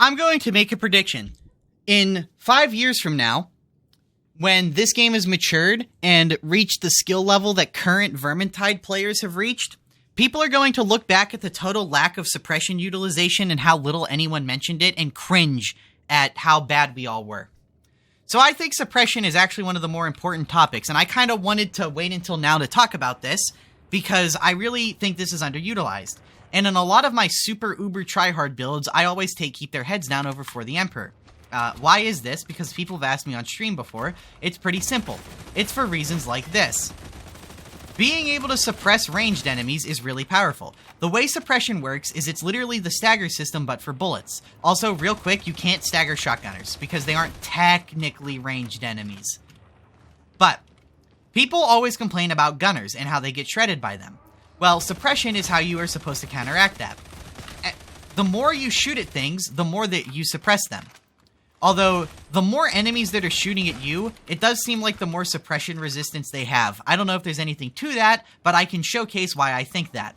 I'm going to make a prediction. In 5 years from now, when this game has matured and reached the skill level that current Vermintide players have reached, people are going to look back at the total lack of suppression utilization and how little anyone mentioned it and cringe at how bad we all were. So I think suppression is actually one of the more important topics, and I kind of wanted to wait until now to talk about this because I really think this is underutilized. And in a lot of my super uber tryhard builds, I always keep their heads down over for the Emperor. Why is this? Because people have asked me on stream before. It's pretty simple. It's for reasons like this. Being able to suppress ranged enemies is really powerful. The way suppression works is it's literally the stagger system but for bullets. Also, real quick, you can't stagger shotgunners because they aren't technically ranged enemies. But people always complain about gunners and how they get shredded by them. Well, suppression is how you are supposed to counteract that. The more you shoot at things, the more that you suppress them. Although, the more enemies that are shooting at you, it does seem like the more suppression resistance they have. I don't know if there's anything to that, but I can showcase why I think that.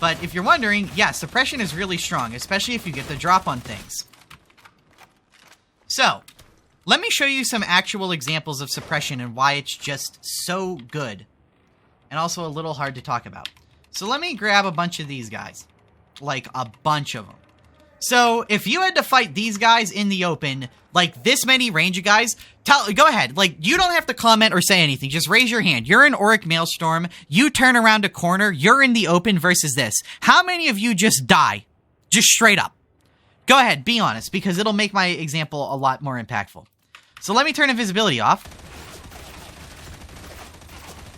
But if you're wondering, yeah, suppression is really strong, especially if you get the drop on things. So, let me show you some actual examples of suppression and why it's just so good. And also a little hard to talk about. So let me grab a bunch of these guys. Like, a bunch of them. So, if you had to fight these guys in the open, like this many range guys, go ahead. Like, you don't have to comment or say anything. Just raise your hand. You're in Auric Maelstrom. You turn around a corner. You're in the open versus this. How many of you just die? Just straight up. Go ahead. Be honest, because it'll make my example a lot more impactful. So, let me turn invisibility off.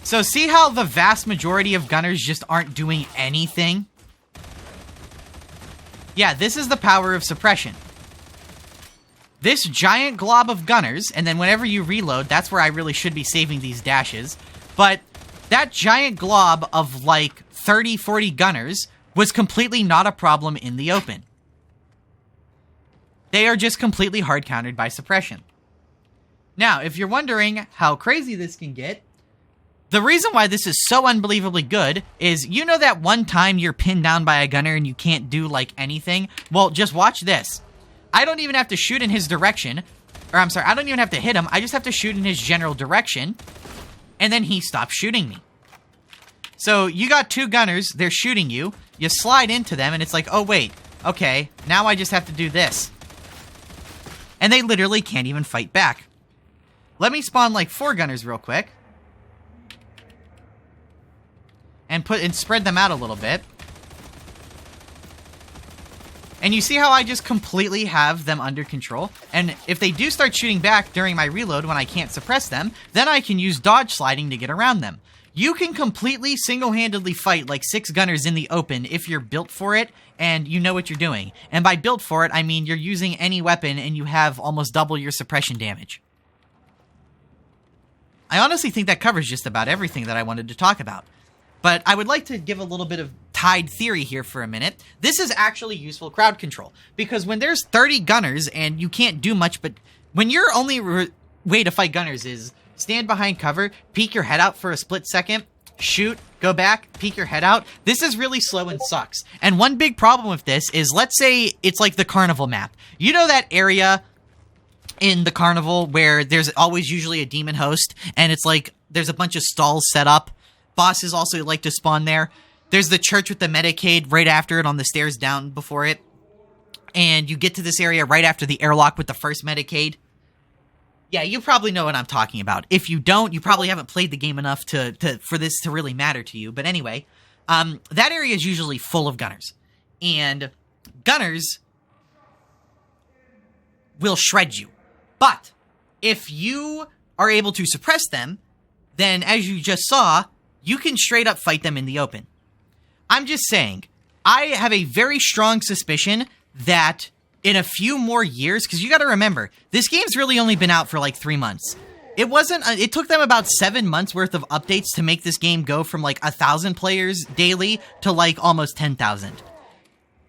So, see how the vast majority of gunners just aren't doing anything? Yeah, this is the power of suppression. This giant glob of gunners, and then whenever you reload, that's where I really should be saving these dashes, but that giant glob of like 30, 40 gunners was completely not a problem in the open. They are just completely hard countered by suppression. Now, if you're wondering how crazy this can get, the reason why this is so unbelievably good is, you know that one time you're pinned down by a gunner and you can't do, like, anything? Well, just watch this. I don't even have to shoot in his direction. Or, I'm sorry, I don't even have to hit him. I just have to shoot in his general direction. And then he stops shooting me. So, you got two gunners. They're shooting you. You slide into them, and it's like, oh, wait. Okay, now I just have to do this. And they literally can't even fight back. Let me spawn, like, 4 gunners real quick. And spread them out a little bit. And you see how I just completely have them under control? And if they do start shooting back during my reload when I can't suppress them, then I can use dodge sliding to get around them. You can completely single-handedly fight like 6 gunners in the open if you're built for it and you know what you're doing. And by built for it, I mean you're using any weapon and you have almost double your suppression damage. I honestly think that covers just about everything that I wanted to talk about. But I would like to give a little bit of Tide theory here for a minute. This is actually useful crowd control. Because when there's 30 gunners and you can't do much, but when your only way to fight gunners is stand behind cover, peek your head out for a split second, shoot, go back, peek your head out, this is really slow and sucks. And one big problem with this is, let's say it's like the carnival map. You know that area in the carnival where there's always usually a demon host and it's like there's a bunch of stalls set up? Bosses also like to spawn there. There's the church with the Medicaid right after it on the stairs down before it. And you get to this area right after the airlock with the first Medicaid. Yeah, you probably know what I'm talking about. If you don't, you probably haven't played the game enough for this to really matter to you. But anyway, that area is usually full of gunners. And gunners will shred you. But if you are able to suppress them, then as you just saw, you can straight up fight them in the open. I'm just saying, I have a very strong suspicion that in a few more years, because you got to remember, this game's really only been out for like 3 months. It took them about 7 months worth of updates to make this game go from like 1,000 players daily to like almost 10,000.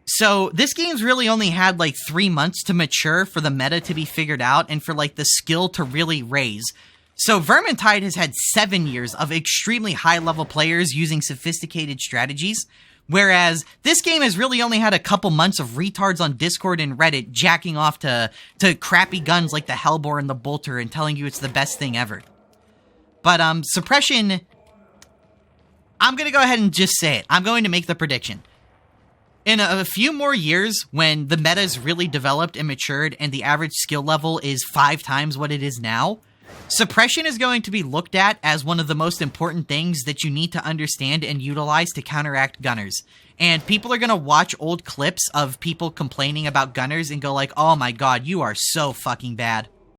So this game's really only had like 3 months to mature for the meta to be figured out and for like the skill to really raise. So Vermintide has had 7 years of extremely high-level players using sophisticated strategies, Whereas this game has really only had a couple months of retards on Discord and Reddit jacking off to crappy guns like the Hellbore and the Bolter and telling you it's the best thing ever. But suppression, I'm going to go ahead and just say it. I'm going to make the prediction. In a few more years, when the meta is really developed and matured and the average skill level is 5 times what it is now, suppression is going to be looked at as one of the most important things that you need to understand and utilize to counteract gunners. And people are going to watch old clips of people complaining about gunners and go like, oh my god, you are so fucking bad.